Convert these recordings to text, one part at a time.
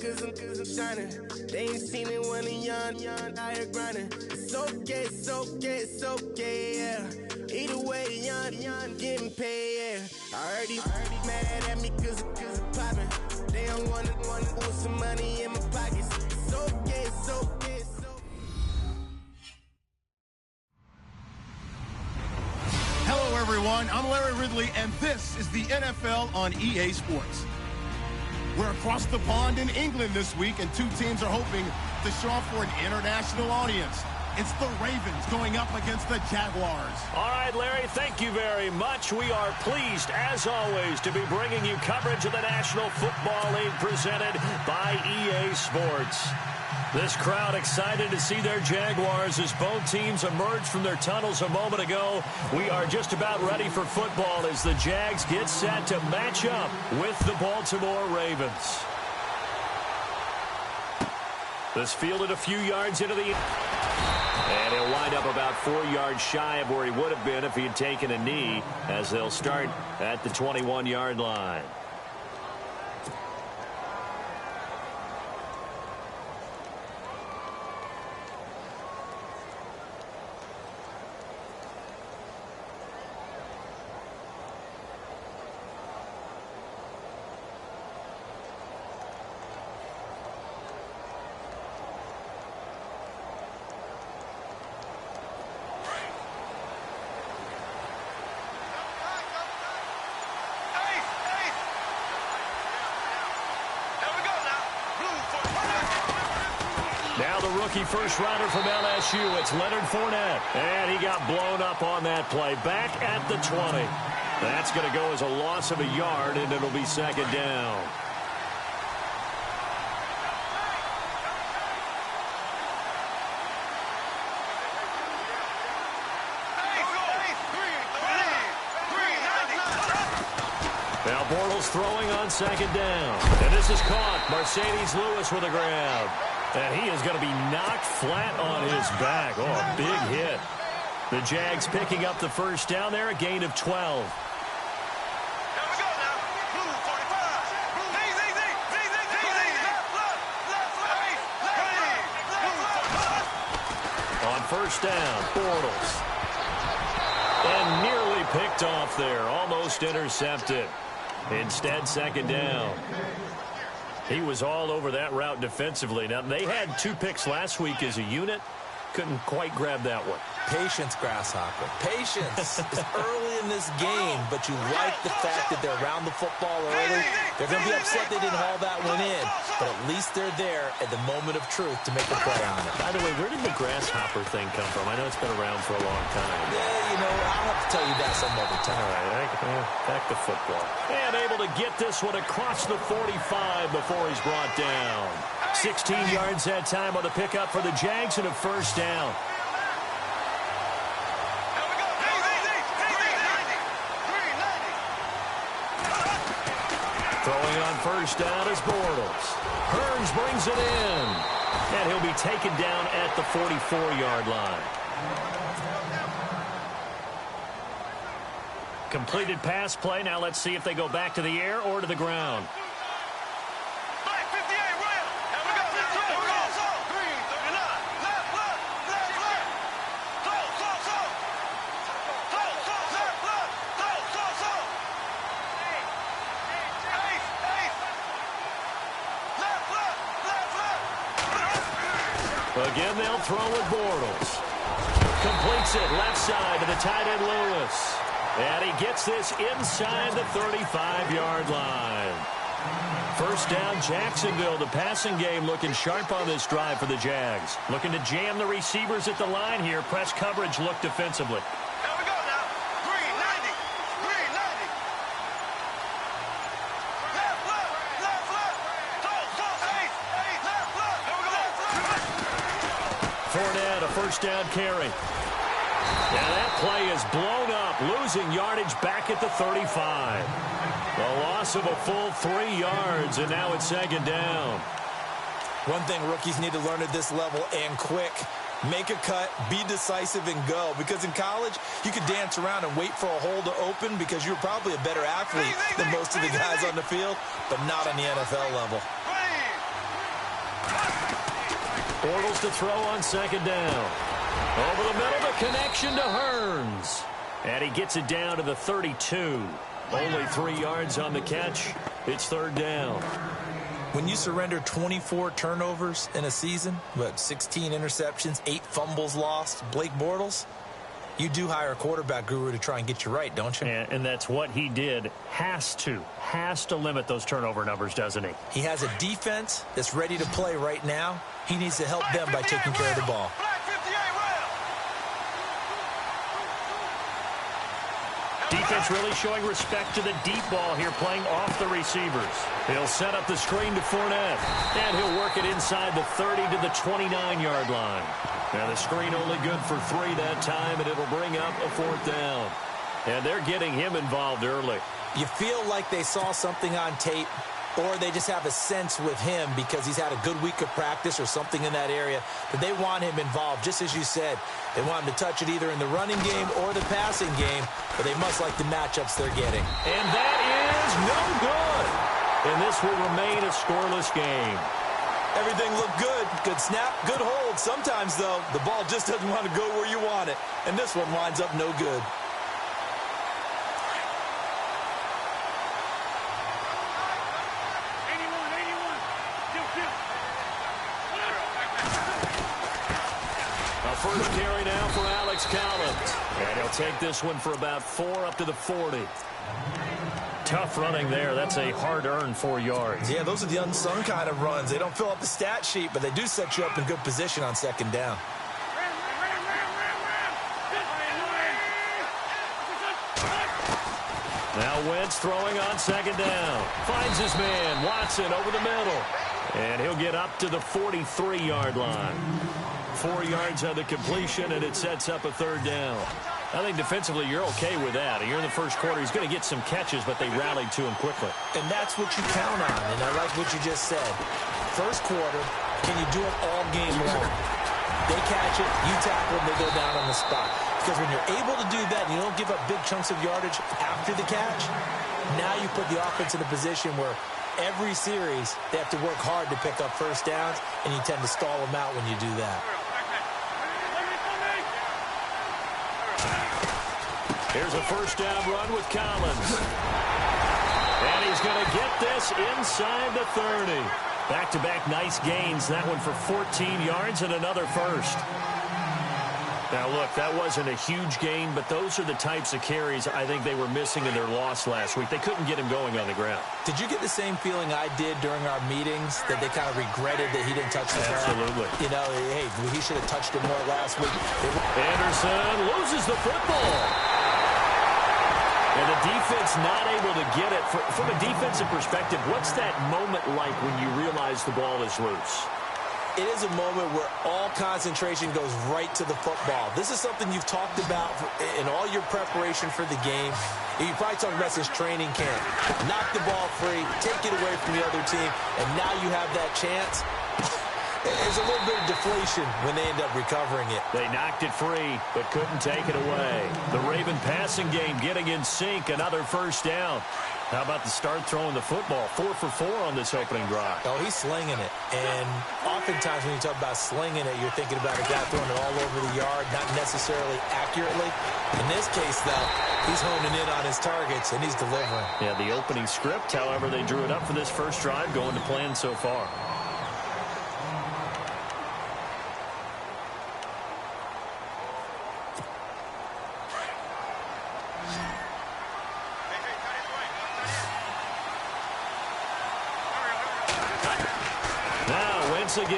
cause I'm shining. They ain't seen it when I'm young, out here grinding. It's okay, it's okay, it's okay, yeah. Either way, young, getting paid, yeah. I heard he mad at me cause I'm popping. They don't wanna put some money in my pockets. It's okay, it's okay, it's okay. Hello, everyone. I'm Larry Ridley, and this is the NFL on EA Sports. We're across the pond in England this week, and two teams are hoping to show off for an international audience. It's the Ravens going up against the Jaguars. All right, Larry, thank you very much. We are pleased, as always, to be bringing you coverage of the National Football League presented by EA Sports. This crowd excited to see their Jaguars as both teams emerged from their tunnels a moment ago. We are just about ready for football as the Jags get set to match up with the Baltimore Ravens. This fielded a few yards into the... And he'll wind up about 4 yards shy of where he would have been if he had taken a knee, as they'll start at the 21-yard line. Now the rookie first-rounder from LSU, it's Leonard Fournette. And he got blown up on that play. Back at the 20. That's going to go as a loss of a yard, and it'll be second down. Now Bortles throwing on second down. And this is caught. Mercedes Lewis with a grab. And he is going to be knocked flat on his back. Oh, a big hit. The Jags picking up the first down there, a gain of 12. On first down, Bortles. And nearly picked off there, almost intercepted. Instead, second down. He was all over that route defensively. Now, they had 2 picks last week as a unit. Couldn't quite grab that one. Patience, Grasshopper. Patience. It's early in this game, but you like the fact that they're around the football early. They're going to be upset they didn't haul that one in, but at least they're there at the moment of truth to make a play on it. By the way, where did the Grasshopper thing come from? I know it's been around for a long time. Yeah, you know, I'll have to tell you that some other time. All right, back to football. And able to get this one across the 45 before he's brought down. 16 yards that time on the pickup for the Jags and a first down. Throwing on first down is Bortles. Hearns brings it in. And he'll be taken down at the 44-yard line. Completed pass play. Now let's see if they go back to the air or to the ground. Again, they'll throw with Bortles. Completes it left side to the tight end Lewis. And he gets this inside the 35-yard line. First down, Jacksonville. The passing game looking sharp on this drive for the Jags. Looking to jam the receivers at the line here. Press coverage look defensively. Fournette, a first down carry. Now that play is blown up, losing yardage back at the 35. The loss of a full 3 yards, and now it's second down. One thing rookies need to learn at this level, and quick. Make a cut, be decisive, and go. Because in college, you could dance around and wait for a hole to open because you're probably a better athlete than most of the guys on the field, but not on the NFL level. Bortles to throw on second down. Over the middle, the connection to Hearns. And he gets it down to the 32. Only 3 yards on the catch. It's third down. When you surrender 24 turnovers in a season, but 16 interceptions, 8 fumbles lost, Blake Bortles, you do hire a quarterback guru to try and get you right, don't you? And that's what he did. Has to limit those turnover numbers, doesn't he? He has a defense that's ready to play right now. He needs to help them by taking care of the ball. Defense really showing respect to the deep ball here, playing off the receivers. He'll set up the screen to Fournette, and he'll work it inside the 30 to the 29-yard line. Now the screen only good for 3 that time, and it'll bring up a 4th down. And they're getting him involved early. You feel like they saw something on tape, or they just have a sense with him because he's had a good week of practice or something in that area that they want him involved. Just as you said, they want him to touch it either in the running game or the passing game, but they must like the matchups they're getting. And that is no good. And this will remain a scoreless game. Everything looked good. Good snap, good hold. Sometimes, though, the ball just doesn't want to go where you want it. And this one winds up no good. First carry now for Alex Collins. And he'll take this one for about 4 up to the 40. Tough running there. That's a hard-earned 4 yards. Yeah, those are the unsung kind of runs. They don't fill up the stat sheet, but they do set you up in good position on second down. Now Wentz throwing on second down. Finds his man, Watson, over the middle. And he'll get up to the 43-yard line. 4 yards on the completion, and it sets up a third down. I think defensively you're okay with that. You're in the first quarter. He's going to get some catches, but they rallied to him quickly. And that's what you count on, and I like what you just said. First quarter, can you do it all game long? They catch it, you tackle them, they go down on the spot. Because when you're able to do that and you don't give up big chunks of yardage after the catch, now you put the offense in a position where every series they have to work hard to pick up first downs, and you tend to stall them out when you do that. Here's a first down run with Collins. And he's going to get this inside the 30. Back-to-back nice gains. That one for 14 yards and another first. Now, look, that wasn't a huge gain, but those are the types of carries I think they were missing in their loss last week. They couldn't get him going on the ground. Did you get the same feeling I did during our meetings, that they kind of regretted that he didn't touch the ball? Absolutely. You know, hey, he should have touched it more last week. Anderson loses the football. And the defense not able to get it. From a defensive perspective, what's that moment like when you realize the ball is loose? It is a moment where all concentration goes right to the football. This is something you've talked about in all your preparation for the game. You probably talked about this training camp. Knock the ball free, take it away from the other team, and now you have that chance. There's a little bit of deflation when they end up recovering it. They knocked it free, but couldn't take it away. The Raven passing game getting in sync, another first down. How about the start throwing the football? 4 for 4 on this opening drive. Oh, he's slinging it. And oftentimes when you talk about slinging it, you're thinking about a guy throwing it all over the yard, not necessarily accurately. In this case, though, he's honing in on his targets, and he's delivering. Yeah, the opening script, however, they drew it up for this first drive, going to plan so far. Again.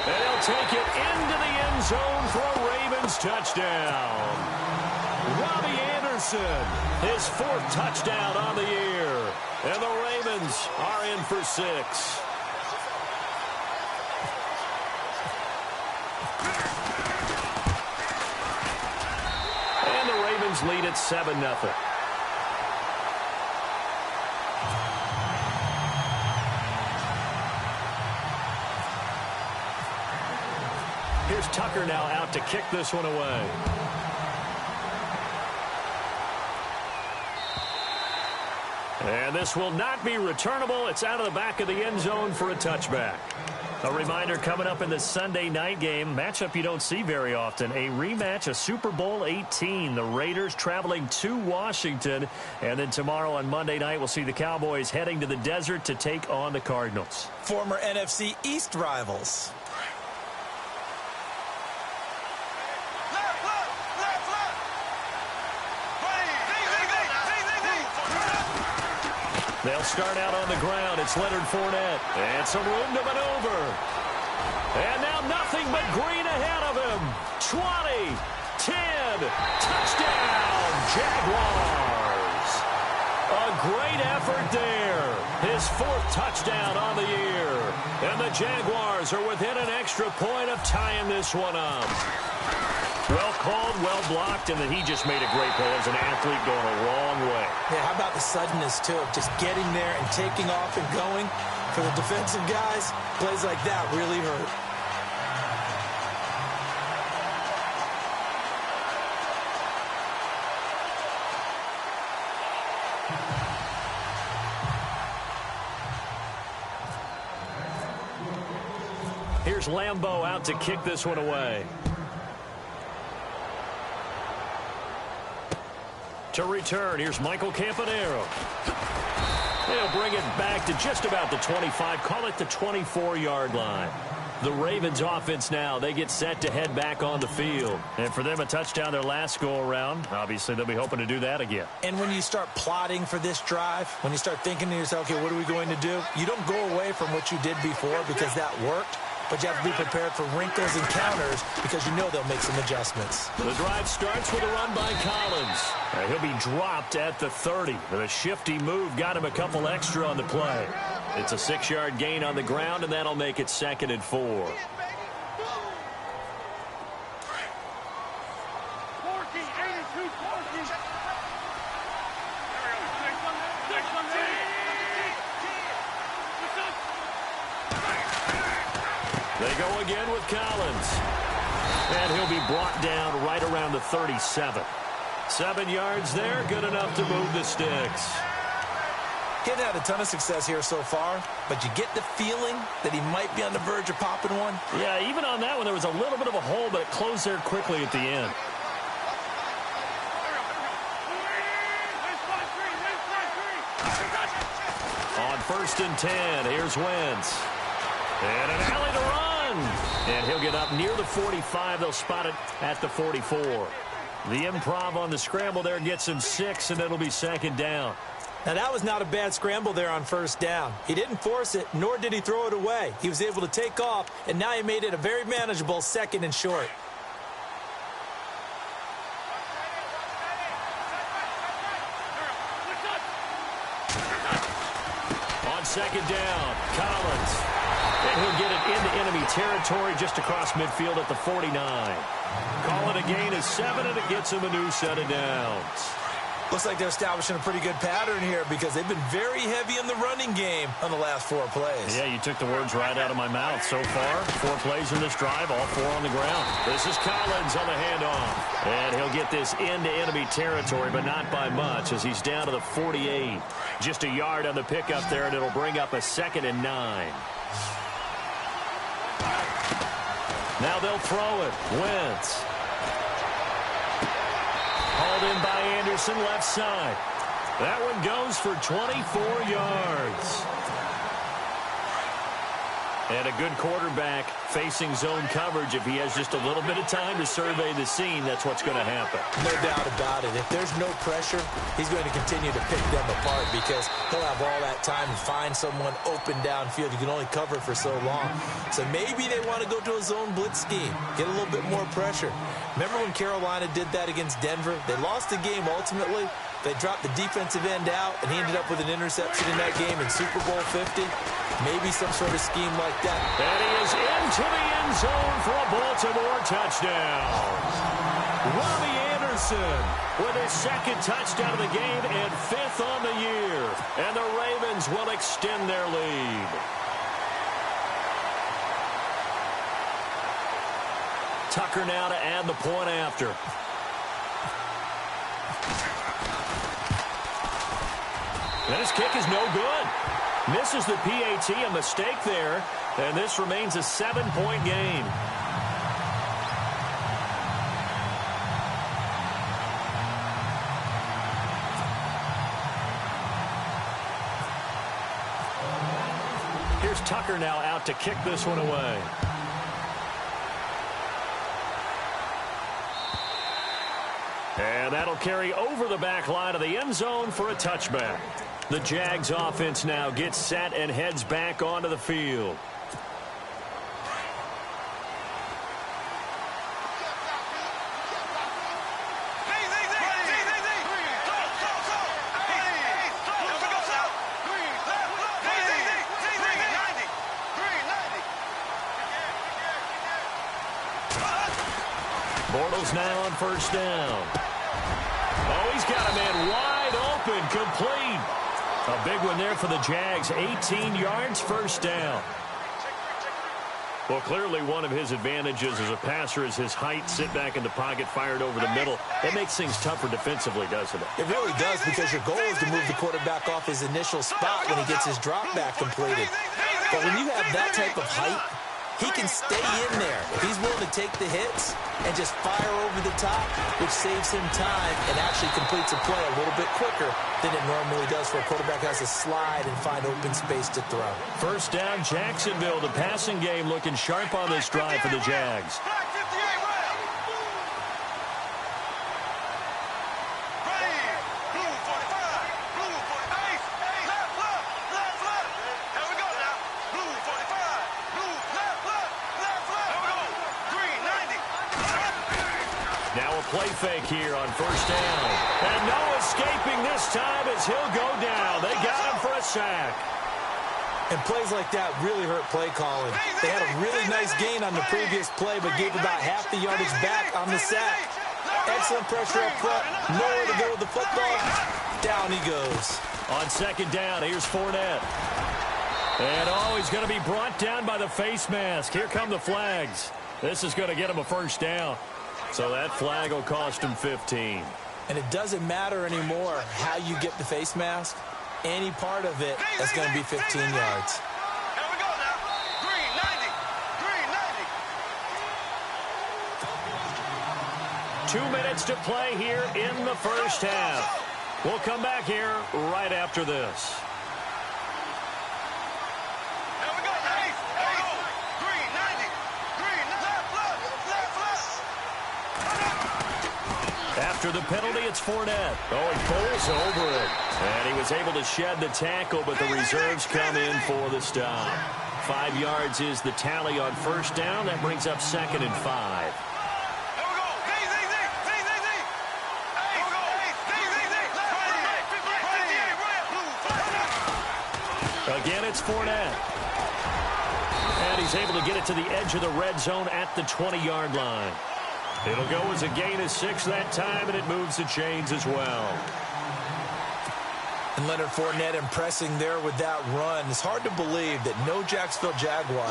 And he'll take it into the end zone for a Ravens touchdown. Robbie Anderson, his 4th touchdown on the year. And the Ravens are in for 6. And the Ravens lead at 7-0. Here's Tucker now out to kick this one away. And this will not be returnable. It's out of the back of the end zone for a touchback. A reminder coming up in the Sunday night game, matchup you don't see very often, a rematch of Super Bowl 18. The Raiders traveling to Washington. And then tomorrow on Monday night, we'll see the Cowboys heading to the desert to take on the Cardinals. Former NFC East rivals. They'll start out on the ground. It's Leonard Fournette. And some room to maneuver. And now nothing but green ahead of him. 20, 10, touchdown, Jaguars. A great effort there. His 4th touchdown on the year. And the Jaguars are within an extra point of tying this one up. Well called, well blocked, and then he just made a great play as an athlete going a long way. Yeah, how about the suddenness, too, of just getting there and taking off and going? For the defensive guys, plays like that really hurt. Here's Lambeau out to kick this one away. To return, here's Michael Campanaro. They'll bring it back to just about the 25, call it the 24-yard line. The Ravens offense now, they get set to head back on the field. And for them, a touchdown their last go-around. Obviously, they'll be hoping to do that again. And when you start plotting for this drive, when you start thinking to yourself, okay, what are we going to do? You don't go away from what you did before because that worked. But you have to be prepared for wrinkles and counters because you know they'll make some adjustments. The drive starts with a run by Collins. He'll be dropped at the 30. But a shifty move got him a couple extra on the play. It's a 6-yard gain on the ground, and that'll make it 2nd and 4. They go again with Collins. And he'll be brought down right around the 37. 7 yards there, good enough to move the sticks. He hasn't had a ton of success here so far, but you get the feeling that he might be on the verge of popping one. Yeah, even on that one, there was a little bit of a hole, but it closed there quickly at the end. On 1st and 10, here's Wentz. And an alley to run. And he'll get up near the 45. They'll spot it at the 44. The improv on the scramble there gets him 6, and it'll be 2nd down. Now, that was not a bad scramble there on 1st down. He didn't force it, nor did he throw it away. He was able to take off, and now he made it a very manageable 2nd and short. On 2nd down, Collins. And he'll get it into enemy territory just across midfield at the 49. Call it a gain of 7, and it gets him a new set of downs. Looks like they're establishing a pretty good pattern here because they've been very heavy in the running game on the last 4 plays. Yeah, you took the words right out of my mouth. So far, 4 plays in this drive, all 4 on the ground. This is Collins on the handoff. And he'll get this into enemy territory, but not by much as he's down to the 48. Just a yard on the pickup there, and it'll bring up a 2nd and 9. Now they'll throw it. Wentz. Hauled in by Anderson, left side. That one goes for 24 yards. And a good quarterback facing zone coverage. If he has just a little bit of time to survey the scene, that's what's going to happen. No doubt about it. If there's no pressure, he's going to continue to pick them apart because he'll have all that time to find someone open downfield. You can only cover for so long. So maybe they want to go to a zone blitz scheme, get a little bit more pressure. Remember when Carolina did that against Denver? They lost the game ultimately. They dropped the defensive end out, and he ended up with an interception in that game in Super Bowl 50. Maybe some sort of scheme like that. And he is into the end zone for a Baltimore touchdown. Robbie Anderson with his 2nd touchdown of the game and 5th on the year. And the Ravens will extend their lead. Tucker now to add the point after. And his kick is no good. Misses the PAT, a mistake there. And this remains a 7-point game. Here's Tucker now out to kick this one away. And that'll carry over the back line of the end zone for a touchback. The Jags offense now gets set and heads back onto the field. Bortles now on first down. Oh, he's got a man wide open, complete. A big one there for the Jags. 18 yards, first down. Well, clearly one of his advantages as a passer is his height. Sit back in the pocket, fired over the middle. That makes things tougher defensively, doesn't it? It really does, because your goal is to move the quarterback off his initial spot when he gets his drop back completed. But when you have that type of height, he can stay in there if he's willing to take the hits and just fire over the top, which saves him time and actually completes a play a little bit quicker than it normally does for a quarterback who has to slide and find open space to throw. First down, Jacksonville. The passing game looking sharp on this drive for the Jags. Play fake here on first down. And no escaping this time as he'll go down. They got him for a sack. And plays like that really hurt play calling. They had a really nice gain on the previous play, but gave about half the yardage back on the sack. Excellent pressure up front. Nowhere to go with the football. Down he goes. On second down, here's Fournette. And oh, he's going to be brought down by the face mask. Here come the flags. This is going to get him a first down. So that flag will cost him 15. And it doesn't matter anymore how you get the face mask. Any part of it is going to be 15 yards. Here we go now. Green 90. Green 90. 2 minutes to play here in the first half. We'll come back here right after this. After the penalty, it's Fournette. Oh, he pulls over it. And he was able to shed the tackle, but the reserves come in for the stop. 5 yards is the tally on first down. That brings up 2nd and 5. Again, it's Fournette. And he's able to get it to the edge of the red zone at the 20-yard line. It'll go as a gain of 6 that time, and it moves the chains as well. And Leonard Fournette impressing there with that run. It's hard to believe that no Jacksonville Jaguar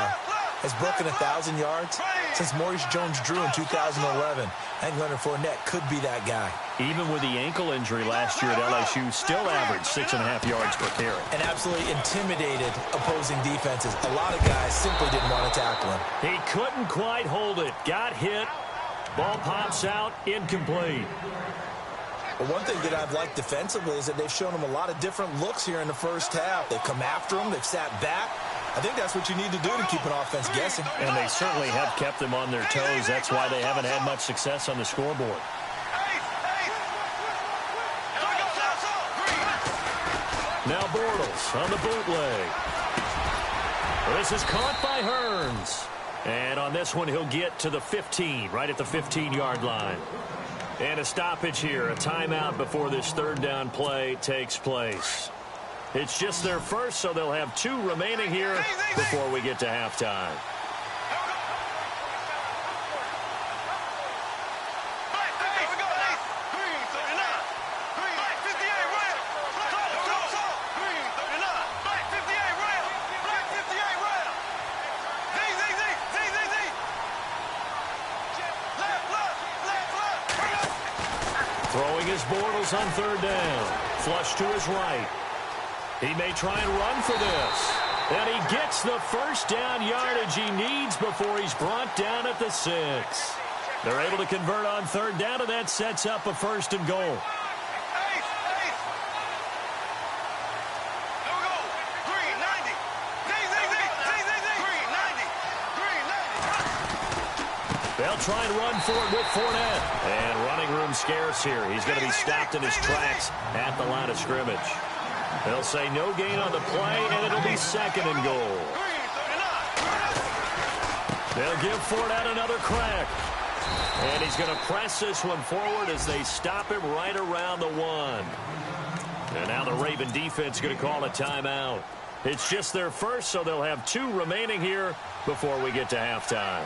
has broken 1,000 yards since Maurice Jones-Drew in 2011. I think Leonard Fournette could be that guy. Even with the ankle injury last year at LSU, still averaged 6.5 yards per carry. And absolutely intimidated opposing defenses. A lot of guys simply didn't want to tackle him. He couldn't quite hold it. Got hit. Ball pops out, incomplete. But one thing that I've liked defensively is that they've shown him a lot of different looks here in the first half. They've come after him. They've sat back. I think that's what you need to do to keep an offense guessing. And they certainly have kept them on their toes. That's why they haven't had much success on the scoreboard. Now Bortles on the bootleg. This is caught by Hearns. And on this one, he'll get to the 15, right at the 15-yard line. And a stoppage here, a timeout before this third down play takes place. It's just their first, so they'll have 2 remaining here before we get to halftime. Throwing his Bortles on third down. Flush to his right. He may try and run for this. And he gets the first down yardage he needs before he's brought down at the 6. They're able to convert on third down, and that sets up a 1st and goal. They'll try and run for it with Fournette. And running room scarce here. He's going to be stopped in his tracks at the line of scrimmage. They'll say no gain on the play, and it'll be 2nd and goal. They'll give Fournette another crack. And he's going to press this one forward as they stop him right around the 1. And now the Raven defense is going to call a timeout. It's just their first, so they'll have 2 remaining here before we get to halftime.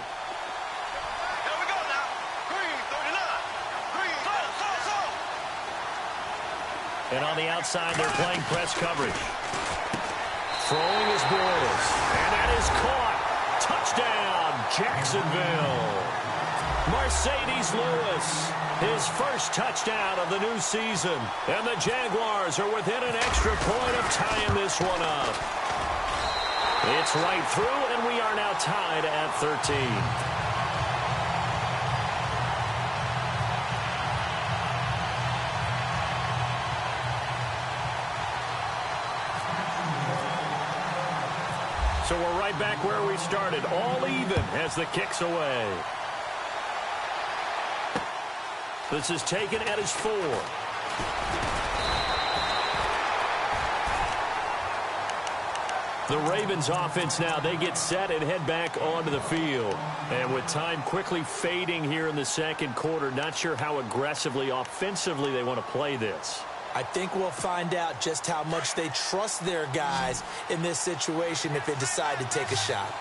And on the outside, they're playing press coverage. Throwing is Bortles. And that is caught. Touchdown, Jacksonville. Mercedes Lewis, his first touchdown of the new season. And the Jaguars are within an extra point of tying this one up. It's right through, and we are now tied at 13. So we're right back where we started, all even as the kick's away. This is taken at his 4. The Ravens offense now, they get set and head back onto the field. And with time quickly fading here in the second quarter, not sure how aggressively, offensively they want to play this. I think we'll find out just how much they trust their guys in this situation if they decide to take a shot.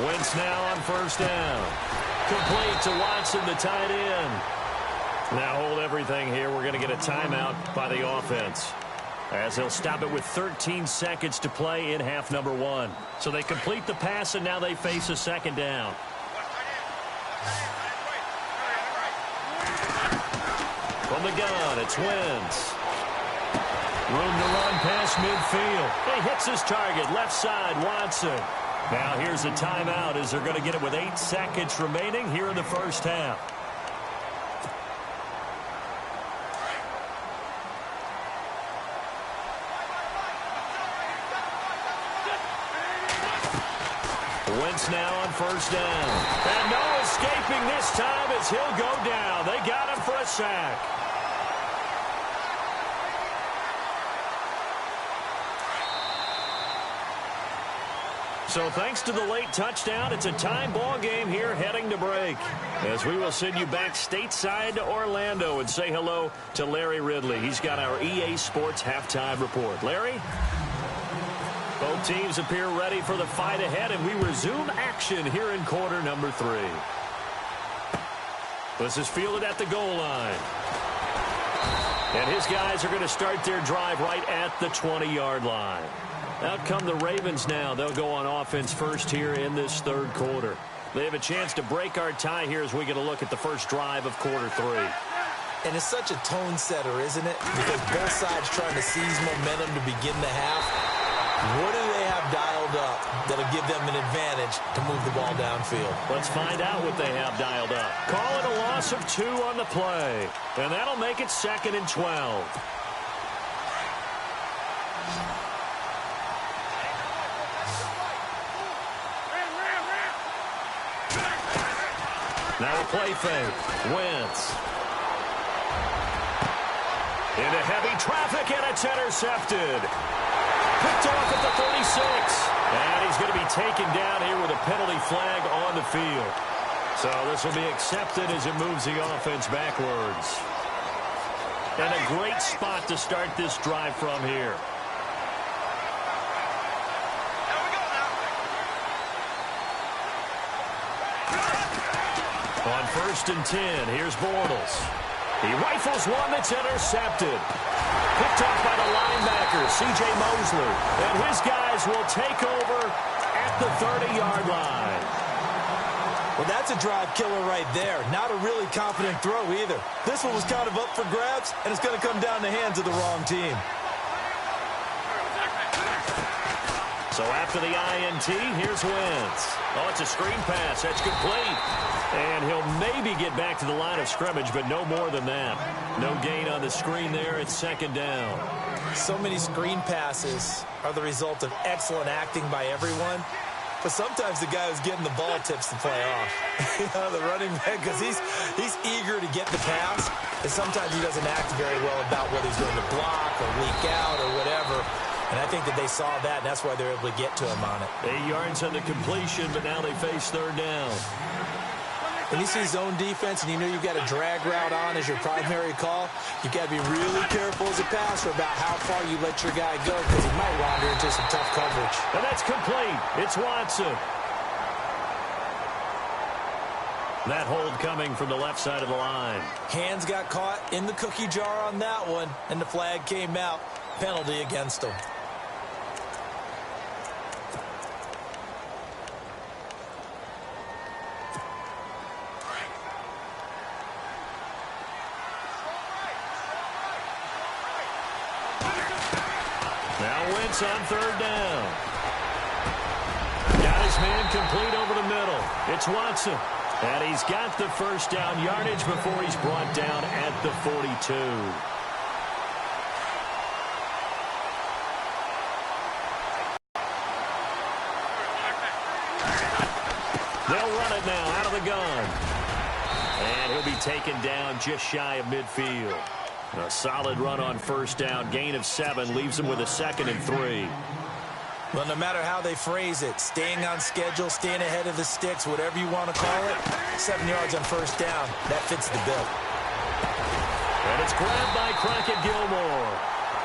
Wentz now on 1st down. Complete to Watson, the tight end. Now hold everything here. We're going to get a timeout by the offense, as they'll stop it with 13 seconds to play in half number 1. So they complete the pass, and now they face a 2nd down. From the gun, it's Wentz. Room to run past midfield. He hits his target, left side, Watson. Now here's a timeout as they're going to get it with 8 seconds remaining here in the first half. Wentz now on 1st down. And no escaping this time as he'll go down. They got him for a sack. So thanks to the late touchdown, it's a time ball game here heading to break. As we will send you back stateside to Orlando and say hello to Larry Ridley. He's got our EA Sports halftime report. Larry? Both teams appear ready for the fight ahead, and we resume action here in quarter number 3. This is fielded at the goal line. And his guys are going to start their drive right at the 20-yard line. Out come the Ravens now. They'll go on offense first here in this third quarter. They have a chance to break our tie here as we get a look at the first drive of quarter 3. And it's such a tone setter, isn't it? Because both sides trying to seize momentum to begin the half. What do they have dialed up that'll give them an advantage to move the ball downfield? Let's find out what they have dialed up. Call it a loss of 2 on the play. And that'll make it 2nd and 12. Now a play fake. Wentz. Into heavy traffic, and it's intercepted. Picked off at the 36. And he's going to be taken down here with a penalty flag on the field. So this will be accepted as it moves the offense backwards. And a great spot to start this drive from here. On 1st and 10, here's Bortles. He rifles one that's intercepted. Picked off by the linebacker, C.J. Mosley. And his guys will take over at the 30-yard line. Well, that's a drive killer right there. Not a really confident throw either. This one was kind of up for grabs, and it's going to come down the hands of the wrong team. So after the INT, here's Wentz. Oh, it's a screen pass. That's complete. And he'll maybe get back to the line of scrimmage, but no more than that. No gain on the screen there. It's second down. So many screen passes are the result of excellent acting by everyone. But sometimes the guy who's getting the ball tips the play off. The running back, because he's eager to get the pass, and sometimes he doesn't act very well about whether he's going to block or leak out or whatever. And I think that they saw that, and that's why they're able to get to him on it. 8 yards on the completion, but now they face third down. When you see zone defense and you know you've got a drag route on as your primary call, you've got to be really careful as a passer about how far you let your guy go, because he might wander into some tough coverage. And that's complete. It's Watson. That hold coming from the left side of the line. Hands got caught in the cookie jar on that one, and the flag came out. Penalty against him. Now Wentz on third down. Got his man complete over the middle. It's Watson. And he's got the first down yardage before he's brought down at the 42. They'll run it now out of the gun. And he'll be taken down just shy of midfield. A solid run on first down. Gain of 7 leaves him with a 2nd and 3. Well, no matter how they phrase it, staying on schedule, staying ahead of the sticks, whatever you want to call it, 7 yards on first down, that fits the bill. And it's grabbed by Crockett Gilmore.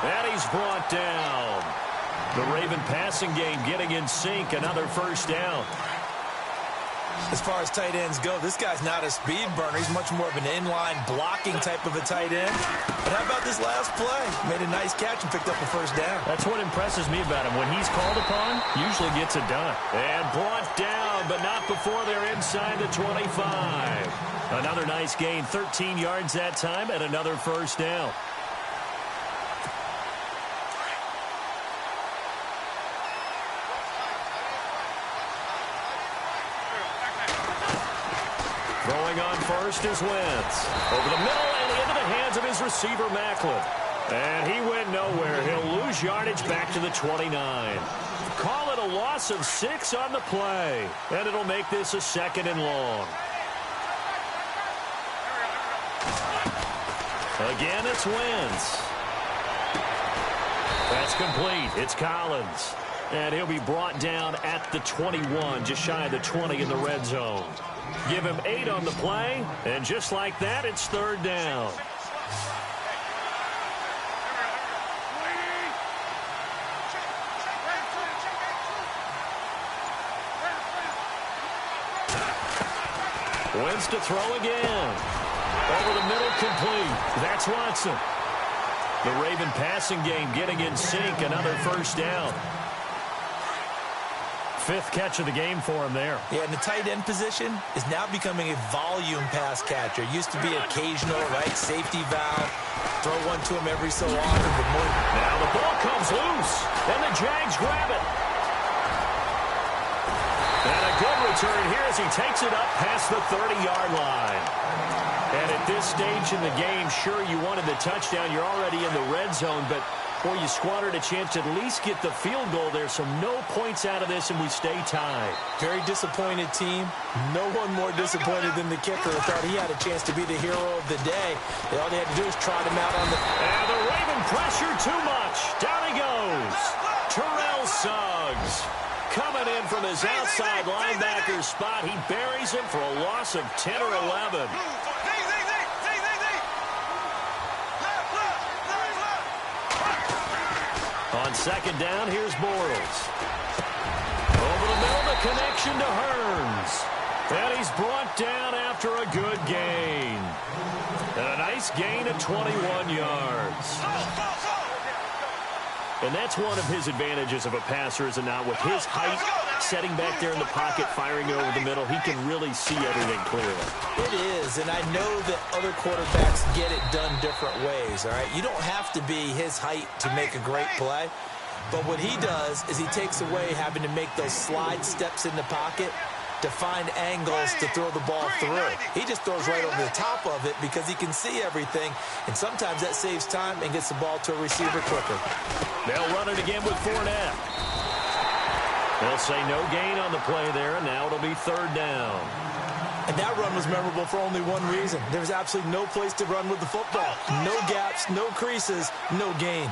And he's brought down. The Raven passing game getting in sync. Another first down. As far as tight ends go, this guy's not a speed burner. He's much more of an inline blocking type of a tight end. But how about this last play? Made a nice catch and picked up a first down. That's what impresses me about him. When he's called upon, usually gets it done. And brought down, but not before they're inside the 25. Another nice gain, 13 yards that time, and another first down. Throwing on first is Wentz. Over the middle and into the hands of his receiver, Macklin. And he went nowhere. He'll lose yardage back to the 29. Call it a loss of 6 on the play. And it'll make this a 2nd and long. Again, it's Wentz. That's complete. It's Collins. And he'll be brought down at the 21, just shy of the 20 in the red zone. Give him 8 on the play, and just like that, it's third down. Wentz to throw again. Over the middle, complete. That's Watson. The Raven passing game getting in sync, another first down. 5th catch of the game for him there. Yeah, and the tight end position is now becoming a volume pass catcher. Used to be occasional, right? Safety valve. Throw one to him every so often, but more. Now the ball comes loose, and the Jags grab it. And a good return here as he takes it up past the 30-yard line. And at this stage in the game, sure, you wanted the touchdown. You're already in the red zone, but boy, you squandered a chance to at least get the field goal there, so no points out of this, and we stay tied. Very disappointed team. No one more disappointed than the kicker who thought he had a chance to be the hero of the day. All they had to do was trot him out on the... And the Raven pressure too much. Down he goes. Terrell Suggs coming in from his outside linebacker spot. He buries him for a loss of 10 or 11. On second down, here's Bortles. Over the middle, the connection to Hearns. And he's brought down after a good gain. And a nice gain of 21 yards. And that's one of his advantages of a passer, is it not? With his height, setting back there in the pocket, firing it over the middle. He can really see everything clearly. It is, and I know that other quarterbacks get it done different ways, all right? You don't have to be his height to make a great play, but what he does is he takes away having to make those slide steps in the pocket to find angles to throw the ball through. He just throws right over the top of it because he can see everything, and sometimes that saves time and gets the ball to a receiver quicker. They'll run it again with Fournette. They'll say no gain on the play there, and now it'll be third down. And that run was memorable for only one reason. There's absolutely no place to run with the football. No gaps, no creases, no gain.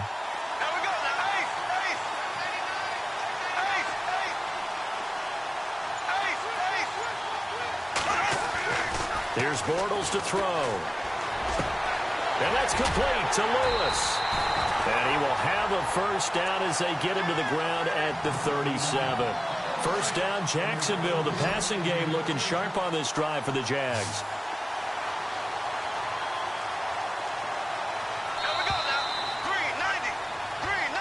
Here's Bortles to throw. And that's complete to Lewis. And he will have a first down as they get him to the ground at the 37. First down, Jacksonville. The passing game looking sharp on this drive for the Jags.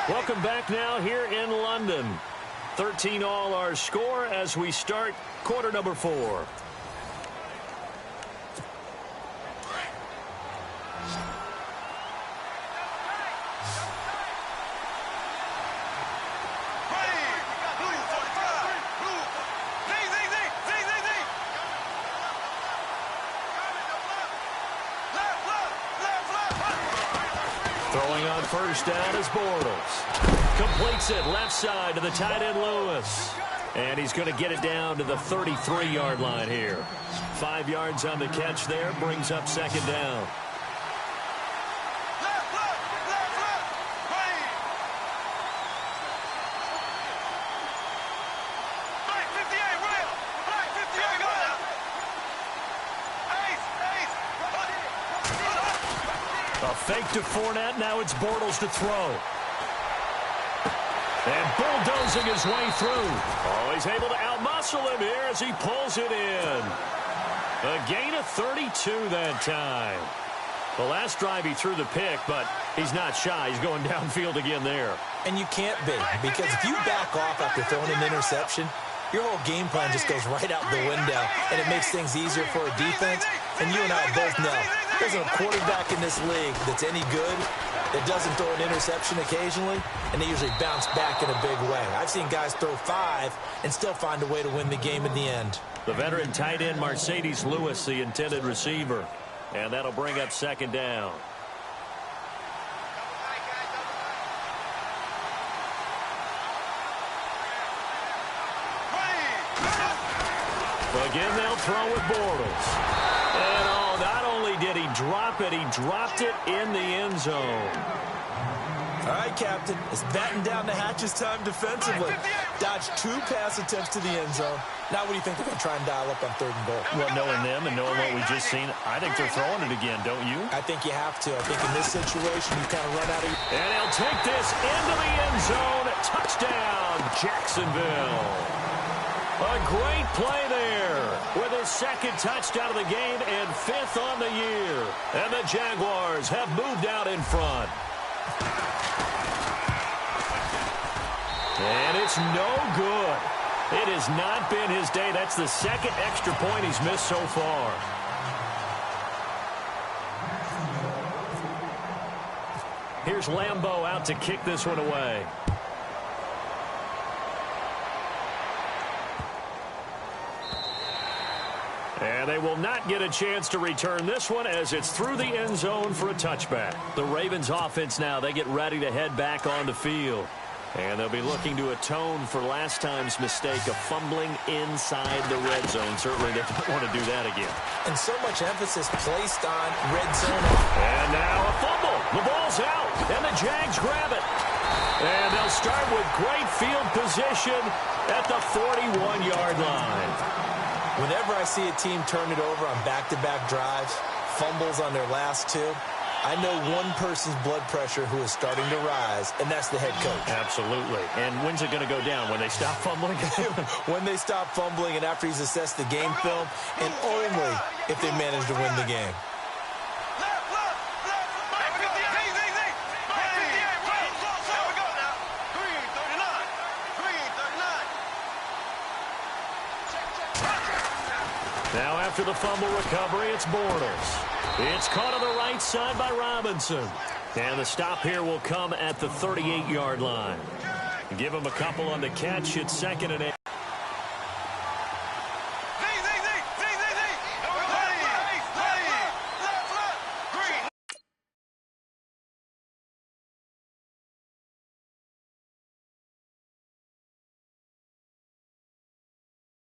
Welcome back now here in London. 13 all our score as we start quarter number 4. Throwing on first down is Bortles. Completes it left side to the tight end Lewis. And he's going to get it down to the 33-yard line here. 5 yards on the catch there, brings up second down. A fake to Fournette. Now it's Bortles to throw. And bulldozing his way through. Oh, he's able to outmuscle him here as he pulls it in. A gain of 32 that time. The last drive he threw the pick, but he's not shy. He's going downfield again there. And you can't be, because if you back off after throwing an interception, your whole game plan just goes right out the window, and it makes things easier for a defense. And you and I both know there's a quarterback in this league that's any good that doesn't throw an interception occasionally, and they usually bounce back in a big way. I've seen guys throw 5 and still find a way to win the game in the end. The veteran tight end Mercedes Lewis, the intended receiver. And that'll bring up second down. Again, they'll throw with Bortles. And oh, not only did he drop it, he dropped it in the end zone. All right, Captain, it's batten down the hatches time defensively. Dodged 2 pass attempts to the end zone. Now what do you think they're going to try and dial up on 3rd and goal? Well, knowing them and knowing what we just seen, I think they're throwing it again, don't you? I think you have to. I think in this situation, you kind of run out of... And he'll take this into the end zone. Touchdown, Jacksonville. A great play there with his 2nd touchdown of the game and 5th on the year. And the Jaguars have moved out in front. And it's no good. It has not been his day. That's the 2nd extra point he's missed so far. Here's Lambeau out to kick this one away. And they will not get a chance to return this one as it's through the end zone for a touchback. The Ravens offense now, they get ready to head back on the field. And they'll be looking to atone for last time's mistake of fumbling inside the red zone. Certainly they don't want to do that again. And so much emphasis placed on red zone. And now a fumble. The ball's out. And the Jags grab it. And they'll start with great field position at the 41-yard line. Whenever I see a team turn it over on back-to-back drives, fumbles on their last 2, I know one person's blood pressure who is starting to rise, and that's the head coach. Absolutely. And when's it going to go down? When they stop fumbling? When they stop fumbling and after he's assessed the game film, and only if they manage to win the game. Now after the fumble recovery, it's Bortles. It's caught on the right side by Robinson. And the stop here will come at the 38-yard line. Give him a couple on the catch. It's 2nd and 8.